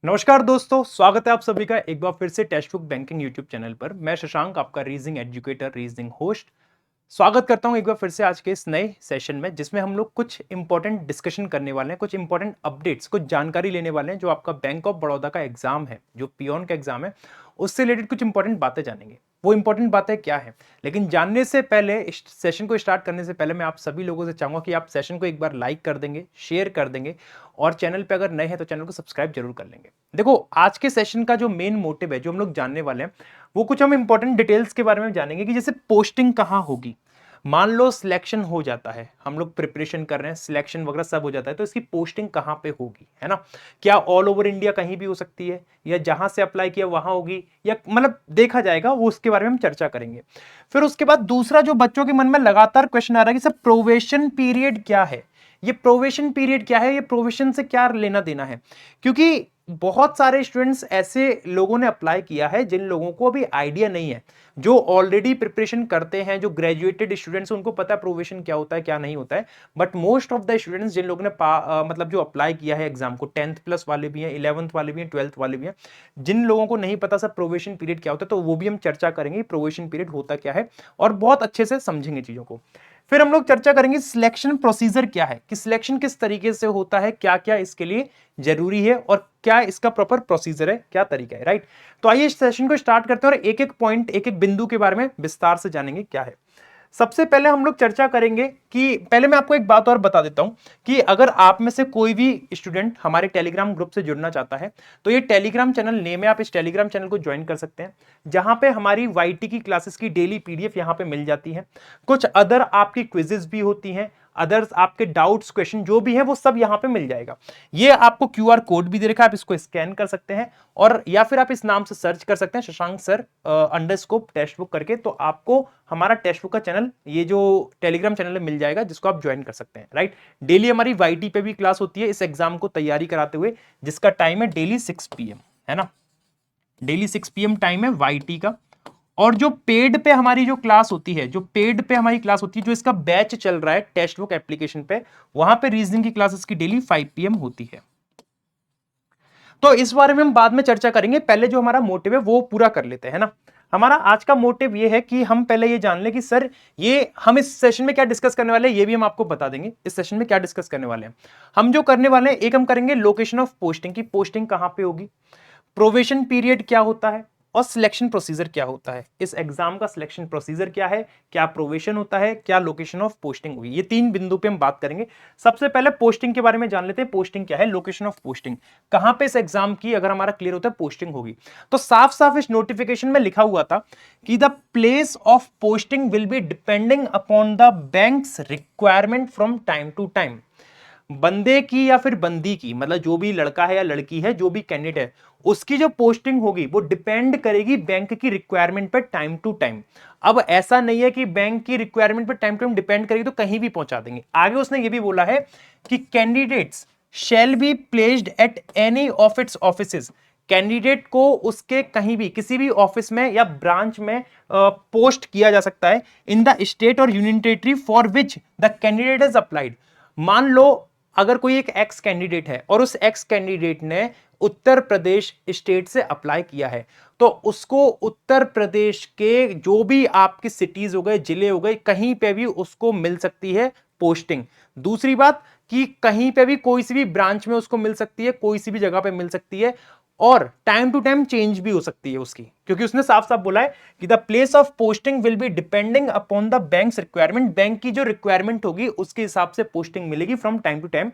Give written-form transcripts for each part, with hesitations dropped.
नमस्कार दोस्तों, स्वागत है आप सभी का एक बार फिर से text book banking YouTube channel पर। मैं शशांक, आपका रीजनिंग एजुकेटर, रीजनिंग होस्ट। स्वागत करता हूं एक बार फिर से आज के इस नए सेशन में, जिसमें हम लोग कुछ इंपॉर्टेंट डिस्कशन करने वाले हैं, कुछ इंपॉर्टेंट अपडेट्स, कुछ जानकारी लेने वाले हैं। जो आपका बैंक ऑफ बड़ौदा का एग्जाम है, जो पियोन का एग्जाम है, उससे रिलेटेड कुछ इंपॉर्टेंट बातें जानेंगे। वो इंपॉर्टेंट बातें क्या है, लेकिन जानने से पहले, इस सेशन को स्टार्ट करने से पहले मैं आप सभी लोगों से चाहूंगा कि आप सेशन को एक बार लाइक कर देंगे, शेयर कर देंगे, और चैनल पे अगर नए हैं तो चैनल को सब्सक्राइब जरूर कर लेंगे। देखो, आज के सेशन का जो मेन मोटिव है, जो हम लोग जानने वाले हैं, वो कुछ हम इंपॉर्टेंट डिटेल्स के बारे में जानेंगे कि जैसे पोस्टिंग कहाँ होगी। मान लो सिलेक्शन हो जाता है, हम लोग प्रिपरेशन कर रहे हैं, सिलेक्शन वगैरह सब हो जाता है, तो इसकी पोस्टिंग कहाँ पे होगी, है ना। क्या ऑल ओवर इंडिया कहीं भी हो सकती है, या जहां से अप्लाई किया वहां होगी, या मतलब देखा जाएगा, वो उसके बारे में हम चर्चा करेंगे। फिर उसके बाद दूसरा जो बच्चों के मन में लगातार क्वेश्चन आ रहा है कि सर प्रोवेशन पीरियड क्या है। ये प्रोवेशन पीरियड क्या है, ये प्रोवेशन से क्या लेना देना है, क्योंकि बहुत सारे स्टूडेंट्स ऐसे लोगों ने अप्लाई किया है जिन लोगों को अभी आइडिया नहीं है। जो ऑलरेडी प्रिपरेशन करते हैं, जो ग्रेजुएटेड स्टूडेंट्स, उनको पता है प्रोवेशन क्या होता है, क्या नहीं होता है। But most of the students, जिन लोगों ने मतलब जो अप्लाई किया है एग्जाम को, 10th प्लस वाले भी हैं, 11th वाले भी हैं, 12th वाले भी हैं, जिन लोगों को नहीं पता सर प्रोवेशन पीरियड क्या होता है, तो वो भी हम चर्चा करेंगे प्रोवेशन पीरियड होता क्या है, और बहुत अच्छे से समझेंगे चीजों को। फिर हम लोग चर्चा करेंगे सिलेक्शन प्रोसीजर क्या है, कि सिलेक्शन किस तरीके से होता है, क्या क्या इसके लिए जरूरी है, और क्या इसका प्रॉपर प्रोसीजर है, क्या तरीका है, राइट। तो आइए इस सेशन को स्टार्ट करते हैं और एक एक पॉइंट, एक एक बिंदु के बारे में विस्तार से जानेंगे क्या है। सबसे पहले हम लोग चर्चा करेंगे कि पहले मैं आपको एक बात और बता देता हूं कि अगर आप में से कोई भी स्टूडेंट हमारे टेलीग्राम ग्रुप से जुड़ना चाहता है, तो ये टेलीग्राम चैनल नेम है, आप इस टेलीग्राम चैनल को ज्वाइन कर सकते हैं, जहां पे हमारी वाईटी की क्लासेस की डेली पीडीएफ यहां पे मिल जाती है। कुछ अदर आपकी क्विजेस भी होती हैं, अदर्स आपके डाउट्स, क्वेश्चन जो भी है वो सब यहां पे मिल जाएगा। ये आपको क्यूआर कोड भी दे रखा है, आप इसको स्कैन कर सकते हैं, और या फिर आप इस नाम से सर्च कर सकते हैं, शशांक सर अंडरस्कोप टेक्स्ट बुक करके, तो आपको हमारा टेक्स्ट बुक का चैनल, ये जो टेलीग्राम चैनल है, मिल जाएगा, जिसको आप ज्वाइन कर सकते हैं, राइट। डेली हमारी वाईटी पे भी क्लास होती है इस एग्जाम को तैयारी कराते हुए, जिसका टाइम है डेली 6 PM, है ना। डेली 6 PM टाइम है वाईटी का। और जो पेड पे हमारी जो क्लास होती है, जो पेड पे हमारी क्लास होती है, जो इसका बैच चल रहा है टेक्स्ट बुक एप्लीकेशन पे, वहां पे रीजनिंग की क्लासेस की डेली 5 PM होती है। तो इस बारे में हम बाद में चर्चा करेंगे, पहले जो हमारा मोटिव है वो पूरा कर लेते हैं, है ना। हमारा आज का मोटिव ये है कि हम पहले ये जान लें कि सर ये हम इस सेशन में क्या डिस्कस करने वाले हैं, ये भी हम आपको बता देंगे इस सेशन में क्या डिस्कस करने वाले हैं। हम जो करने वाले हैं, एक हम करेंगे लोकेशन ऑफ पोस्टिंग की, पोस्टिंग कहां पे होगी, प्रोवेशन पीरियड क्या होता है, और सिलेक्शन प्रोसीजर क्या होता है। इस एग्जाम का सिलेक्शन प्रोसीजर क्या है, क्या प्रोवेशन होता है, क्या लोकेशन ऑफ पोस्टिंग हुई, ये तीन बिंदु पे हम बात करेंगे। सबसे पहले पोस्टिंग के बारे में जान लेते हैं, पोस्टिंग क्या है, लोकेशन ऑफ पोस्टिंग, कहां पे इस एग्जाम की, अगर हमारा क्लियर होता है, पोस्टिंग होगी। तो साफ साफ इस नोटिफिकेशन में लिखा हुआ था कि the place of posting will be depending upon the bank's requirement from time to time. बंदे की या फिर बंदी की, मतलब जो भी लड़का है या लड़की है, जो भी कैंडिडेट है, उसकी जो पोस्टिंग होगी वो डिपेंड करेगी बैंक की रिक्वायरमेंट पे टाइम टू टाइम। अब ऐसा नहीं है कि बैंक की रिक्वायरमेंट पे टाइम टू टाइम डिपेंड करेगी तो कहीं भी पहुंचा देंगे। आगे उसने ये भी बोला है कि candidates shell be placed at any of its offices. Candidate को उसके कहीं भी, किसी भी ऑफिस में या ब्रांच में पोस्ट किया जा सकता है इन द स्टेट और union territory for which the candidate is applied. मान लो अगर कोई एक एक्स कैंडिडेट है और उस एक्स कैंडिडेट ने उत्तर प्रदेश स्टेट से अप्लाई किया है, तो उसको उत्तर प्रदेश के जो भी आपकी सिटीज हो गए, जिले हो गए, कहीं पे भी उसको मिल सकती है पोस्टिंग। दूसरी बात कि कहीं पे भी, कोई सी भी ब्रांच में उसको मिल सकती है, कोई सी भी जगह पे मिल सकती है, और टाइम टू टाइम चेंज भी हो सकती है उसकी, क्योंकि उसने साफ साफ बोला है कि the place of posting will be depending upon the bank's requirement. Bank की जो रिक्वायरमेंट होगी उसके हिसाब से पोस्टिंग मिलेगी from time to time.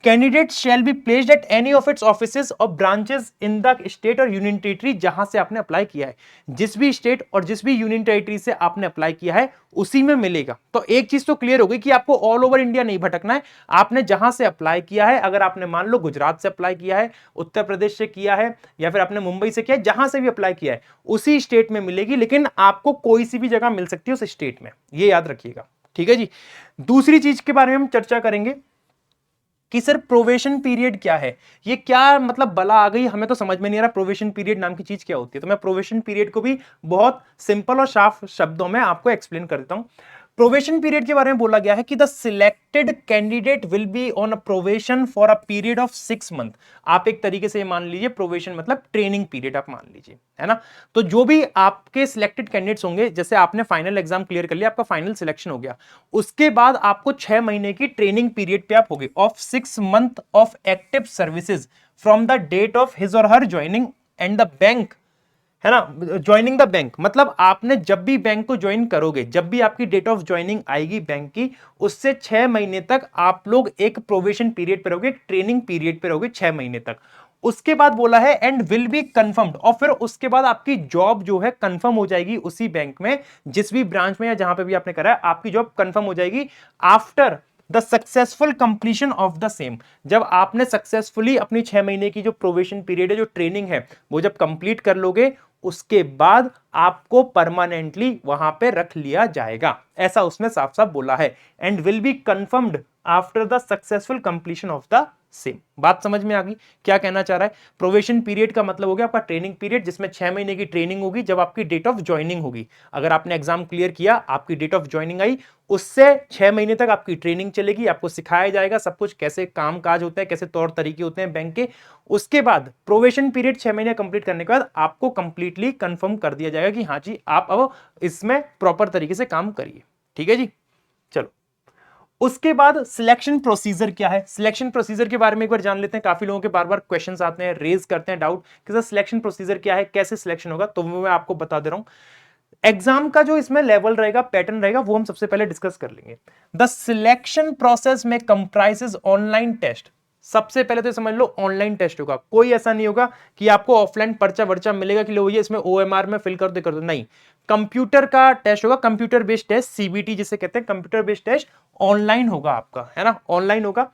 Candidate shall be placed at any of its offices और ब्रांचेस इन द स्टेट और union territory जहां से आपने अप्लाई किया है। जिस भी स्टेट और जिस भी यूनियन टेरिटरी से आपने अप्लाई किया है उसी में मिलेगा। तो एक चीज तो क्लियर हो गई कि आपको ऑल ओवर इंडिया नहीं भटकना है। आपने जहां से अप्लाई किया है, अगर आपने मान लो गुजरात से अप्लाई किया है, उत्तर प्रदेश से किया है, या फिर आपने मुंबई से किया है, जहां से भी अप्लाई किया है उसी स्टेट में मिलेगी, लेकिन आपको कोई सी भी जगह मिल सकती है उस स्टेट में, ये याद रखिएगा, ठीक है जी। दूसरी चीज के बारे में हम चर्चा करेंगे कि सर प्रोवेशन पीरियड क्या है। ये क्या मतलब बला आ गई, हमें तो समझ में नहीं आ रहा प्रोवेशन पीरियड नाम की चीज क्या होती है। तो मैं प्रोवेशन पीरियड को भी बहुत सिंपल और साफ शब्दों में आपको एक्सप्लेन कर देता हूं। प्रोवेशन पीरियड के बारे में बोला गया है कि the selected candidate will be on a probation for a period of 6 month. आप एक तरीके से मान लीजिए प्रोवेशन मतलब ट्रेनिंग पीरियड आप मान लीजिए, है ना। तो जो भी आपके सिलेक्टेड कैंडिडेट्स होंगे, जैसे आपने फाइनल एग्जाम क्लियर कर लिया, आपका फाइनल सिलेक्शन हो गया, उसके बाद आपको 6 महीने की ट्रेनिंग पीरियड पे आप होगे of 6 month of active services from the date of his or her joining and the bank, है ना। ज्वाइनिंग द बैंक मतलब आपने जब भी बैंक को ज्वाइन करोगे, जब भी आपकी डेट ऑफ ज्वाइनिंग आएगी बैंक की, उससे 6 महीने तक आप लोग एक प्रोवेशन पीरियड पर रहोगे, एक ट्रेनिंग पीरियड पर रहोगे 6 महीने तक। उसके बाद बोला है एंड विल बी कंफर्म्ड, और फिर उसके बाद आपकी जॉब जो है कंफर्म हो जाएगी उसी बैंक में, जिस भी ब्रांच में या जहां पे भी आपने करा है, आपकी जॉब कंफर्म हो जाएगी after the successful completion of the same. जब आपने सक्सेसफुली अपनी 6 महीने की जो प्रोवेशन पीरियड है, जो ट्रेनिंग है, वो जब कंप्लीट कर लोगे, उसके बाद आपको परमानेंटली वहां पे रख लिया जाएगा, ऐसा उसमें साफ साफ बोला है। And will be confirmed after the successful completion of the same. बात समझ में आ गई क्या कहना चाह रहा है। प्रोवेशन पीरियड का मतलब हो गया आपका ट्रेनिंग पीरियड, जिसमें 6 महीने की ट्रेनिंग होगी, जब आपकी डेट ऑफ ज्वाइनिंग होगी। अगर आपने एग्जाम क्लियर किया, आपकी डेट ऑफ ज्वाइनिंग आई, उससे 6 महीने तक आपकी ट्रेनिंग चलेगी, आपको सिखाया जाएगा सब कुछ, कैसे काम काज होता है, कैसे तौर तरीके होते हैं बैंक के। उसके बाद प्रोवेशन पीरियड 6 महीने कंप्लीट करने के बाद आपको कंप्लीटली कंफर्म कर दिया जाएगा कि हाँ जी आप अब इसमें प्रॉपर तरीके से काम करिए। ठीक है जी, चलो। उसके बाद सिलेक्शन प्रोसीजर क्या है, सिलेक्शन प्रोसीजर के बारे में एक बार जान लेते हैं। काफी लोगों के बार बार क्वेश्चंस आते हैं, रेज करते हैं डाउट कि सर सिलेक्शन प्रोसीजर क्या है, कैसे सिलेक्शन होगा, तो मैं आपको बता दे रहा हूं। एग्जाम का जो इसमें लेवल रहेगा, पैटर्न रहेगा, वो हम सबसे पहले डिस्कस कर लेंगे। द सिलेक्शन प्रोसेस में कंप्राइजेस ऑनलाइन टेस्ट। सबसे पहले तो समझ लो ऑनलाइन टेस्ट होगा, कोई ऐसा नहीं होगा कि आपको ऑफलाइन पर्चा वर्चा मिलेगा कि लो ये इसमें ओएमआर में फिल कर दो, नहीं। कंप्यूटर का टेस्ट होगा, कंप्यूटर बेस्ड टेस्ट, सीबीटी जिसे कहते हैं, कंप्यूटर बेस्ड टेस्ट ऑनलाइन होगा आपका, है ना, ऑनलाइन होगा।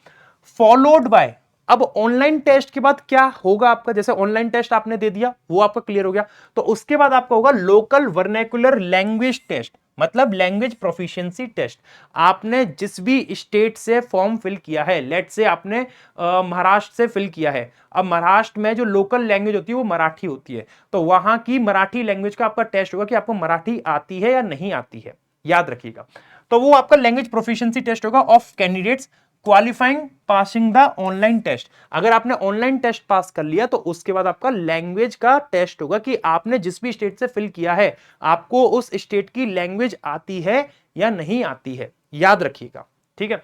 फॉलोड बाय, अब ऑनलाइन टेस्ट के बाद क्या होगा आपका, जैसे ऑनलाइन टेस्ट आपने दे दिया, वो आपका क्लियर हो गया, तो उसके बाद आपका होगा लोकल वर्नेकुलर लैंग्वेज टेस्ट, मतलब लैंग्वेज प्रोफिशिएंसी टेस्ट। आपने जिस भी स्टेट से फॉर्म फिल किया है, लेट से आपने महाराष्ट्र से फिल किया है, अब महाराष्ट्र में जो लोकल लैंग्वेज होती है वो मराठी होती है, तो वहां की मराठी लैंग्वेज का आपका टेस्ट होगा कि आपको मराठी आती है या नहीं आती है, याद रखिएगा। तो वो आपका लैंग्वेज प्रोफिशिएंसी टेस्ट होगा of candidates qualifying passing the online test. अगर आपने ऑनलाइन टेस्ट पास कर लिया तो उसके बाद आपका लैंग्वेज का टेस्ट होगा कि आपने जिस भी स्टेट से फिल किया है, आपको उस स्टेट की लैंग्वेज आती है या नहीं आती है, याद रखिएगा। ठीक है,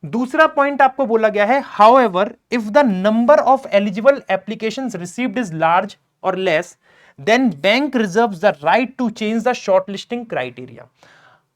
दूसरा पॉइंट आपको बोला गया है, however if the number of eligible applications received is large और लेस, then bank reserves the right to change the shortlisting criteria.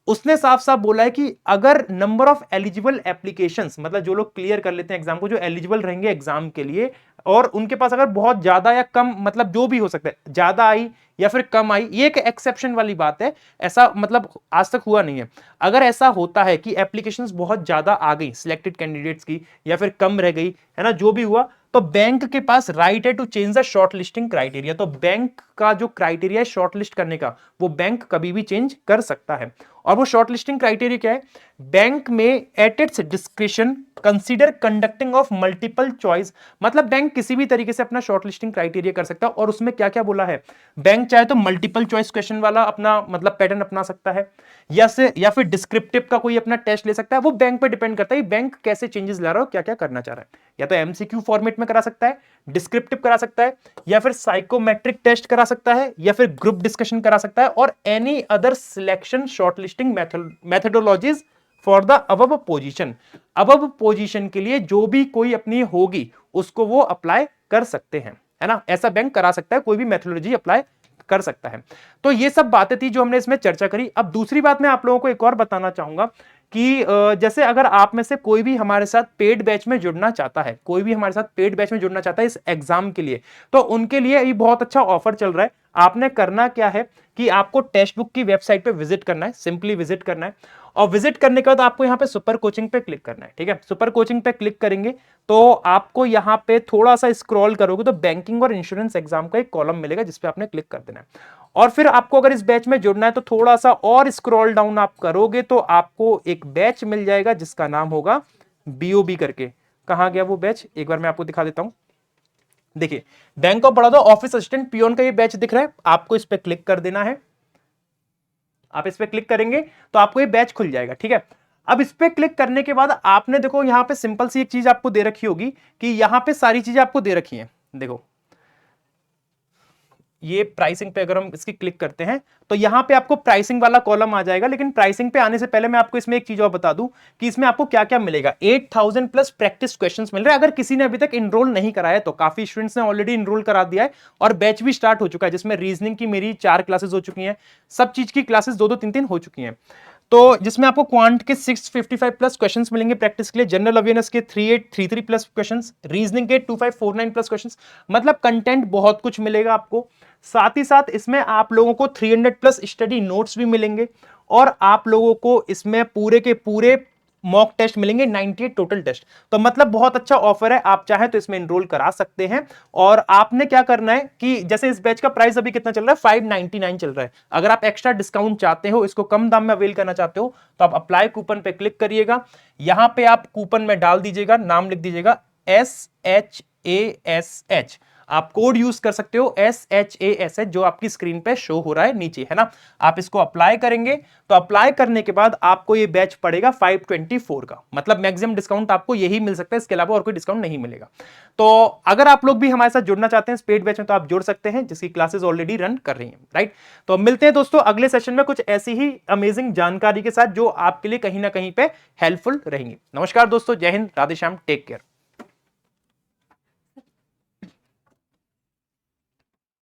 उसने साफ साफ बोला है कि अगर नंबर ऑफ एलिजिबल एप्लीकेशंस, मतलब जो लोग क्लियर कर लेते हैं एग्जाम को, जो एलिजिबल रहेंगे एग्जाम के लिए, और उनके पास अगर बहुत ज्यादा या कम, मतलब जो भी हो सकता है, ज्यादा आई या फिर कम आई, ये एक एक्सेप्शन वाली बात है, ऐसा मतलब आज तक हुआ नहीं है। अगर ऐसा होता है कि एप्लीकेशंस बहुत ज्यादा आ गई सिलेक्टेड कैंडिडेट्स की, या फिर कम रह गई, है ना, जो भी हुआ, तो बैंक के पास राइट है to change the short listing criteria. तो बैंक का जो क्राइटेरिया है शॉर्ट लिस्ट करने का, वो बैंक कभी भी चेंज कर सकता है। और वो शॉर्ट लिस्टिंग क्राइटेरिया क्या है, बैंक में at its discretion consider conducting of multiple choice, मतलब बैंक किसी भी तरीके से अपना शॉर्ट लिस्टिंग क्राइटेरिया कर सकता है। और उसमें क्या क्या बोला है, बैंक चाहे तो मल्टीपल चॉइस क्वेश्चन वाला अपना मतलब पैटर्न अपना सकता है, या फिर डिस्क्रिप्टिव का कोई अपना टेस्ट ले सकता है। वो बैंक पे डिपेंड करता है बैंक कैसे चेंजेस ला रहा है, क्या क्या करना चाह रहा है। या तो एमसीक्यू फॉर्मेट में करा सकता है, डिस्क्रिप्टिव करा सकता है, या फिर साइकोमेट्रिक टेस्ट करा सकता है, या फिर ग्रुप डिस्कशन करा सकता है, और any other selection shortlisting methodologies for the above position. Above position के लिए जो भी कोई अपनी होगी उसको वो अप्लाई कर सकते हैं, है ना, ऐसा बैंक करा सकता है, कोई भी मेथोडोलॉजी अप्लाई कर सकता है। तो ये सब बातें थी जो हमने इसमें चर्चा करी। अब दूसरी बात मैं आप लोगों को एक और बताना चाहूंगा कि जैसे अगर आप में से कोई भी हमारे साथ पेड बैच में जुड़ना चाहता है, कोई भी हमारे साथ पेड बैच में जुड़ना चाहता है इस एग्जाम के लिए, तो उनके लिए ये बहुत अच्छा ऑफर चल रहा है। आपने करना क्या है कि आपको टेक्स्ट बुक की वेबसाइट पे विजिट करना है, सिंपली विजिट करना है, और विजिट करने के बाद आपको यहाँ पे सुपर कोचिंग पे क्लिक करना है। ठीक है, सुपर कोचिंग पे क्लिक करेंगे तो आपको यहाँ पे थोड़ा सा स्क्रॉल करोगे तो बैंकिंग और इंश्योरेंस एग्जाम का एक कॉलम मिलेगा जिसपे आपने क्लिक कर देना है। और फिर आपको अगर इस बैच में जुड़ना है तो थोड़ा सा और स्क्रॉल डाउन आप करोगे तो आपको एक बैच मिल जाएगा जिसका नाम होगा बीओबी करके। कहां गया वो बैच, एक बार मैं आपको दिखा देता हूं। देखिए, bank of Baroda office assistant peon का ये बैच दिख रहा है, आपको इस पे क्लिक कर देना है। आप इस पे क्लिक करेंगे तो आपको ये बैच खुल जाएगा, ठीक है। अब इस पे क्लिक करने के बाद आपने देखो यहां पे सिंपल सी एक चीज आपको दे रखी होगी कि यहां पे सारी चीजें आपको दे रखी हैं। देखो ये प्राइसिंग पे अगर हम इसकी क्लिक करते हैं तो यहां पे आपको प्राइसिंग वाला कॉलम आ जाएगा, लेकिन प्राइसिंग पे आने से पहले मैं आपको इसमें एक चीज और बता दूं कि इसमें आपको क्या क्या मिलेगा। 8000 प्लस प्रैक्टिस क्वेश्चंस मिल रहे हैं। अगर किसी ने अभी तक इनरोल नहीं कराया तो काफी स्टूडेंट्स ने ऑलरेडी इनरोल करा दिया है और बैच भी स्टार्ट हो चुका है, जिसमें रीजनिंग की मेरी 4 क्लासेस हो चुकी हैं, सब चीज की क्लासेस 2-2 3-3 हो चुकी हैं। तो जिसमें आपको क्वांट के 655 प्लस क्वेश्चंस मिलेंगे प्रैक्टिस के लिए, जनरल अवेयरनेस के 3833 प्लस क्वेश्चंस, रीजनिंग के 2549 प्लस क्वेश्चंस, मतलब कंटेंट बहुत कुछ मिलेगा आपको। साथ ही साथ इसमें आप लोगों को 300 प्लस स्टडी नोट्स भी मिलेंगे और आप लोगों को इसमें पूरे के पूरे मॉक टेस्ट मिलेंगे, 98 टोटल टेस्ट। तो मतलब बहुत अच्छा ऑफर है, आप चाहें तो इसमें एनरोल करा सकते हैं। और आपने क्या करना है कि जैसे इस बैच का प्राइस अभी कितना चल रहा है, 599 चल रहा है। अगर आप एक्स्ट्रा डिस्काउंट चाहते हो, इसको कम दाम में अवेल करना चाहते हो, तो आप अप्लाई कूपन पे क्लिक करिएगा। यहां पे आप कूपन में डाल दीजिएगा, नाम लिख दीजिएगा SHASH। आप कोड यूज कर सकते हो SHASH, जो आपकी स्क्रीन पे शो हो रहा है नीचे, है ना। आप इसको अप्लाई करेंगे तो अप्लाई करने के बाद आपको ये बैच पड़ेगा 524 का, मतलब मैक्सिमम डिस्काउंट आपको यही मिल सकता है, इसके अलावा और कोई डिस्काउंट नहीं मिलेगा। तो अगर आप लोग भी हमारे साथ जुड़ना चाहते हैं पेड बैच में तो आप जुड़ सकते हैं, जिसकी क्लासेस ऑलरेडी रन कर रही हैं, राइट। तो मिलते हैं दोस्तों अगले सेशन में कुछ ऐसी ही अमेजिंग जानकारी के साथ जो आपके लिए कहीं ना कहीं पे हेल्पफुल रहेंगी। नमस्कार दोस्तों, जय हिंद, राधे श्याम, टेक केयर।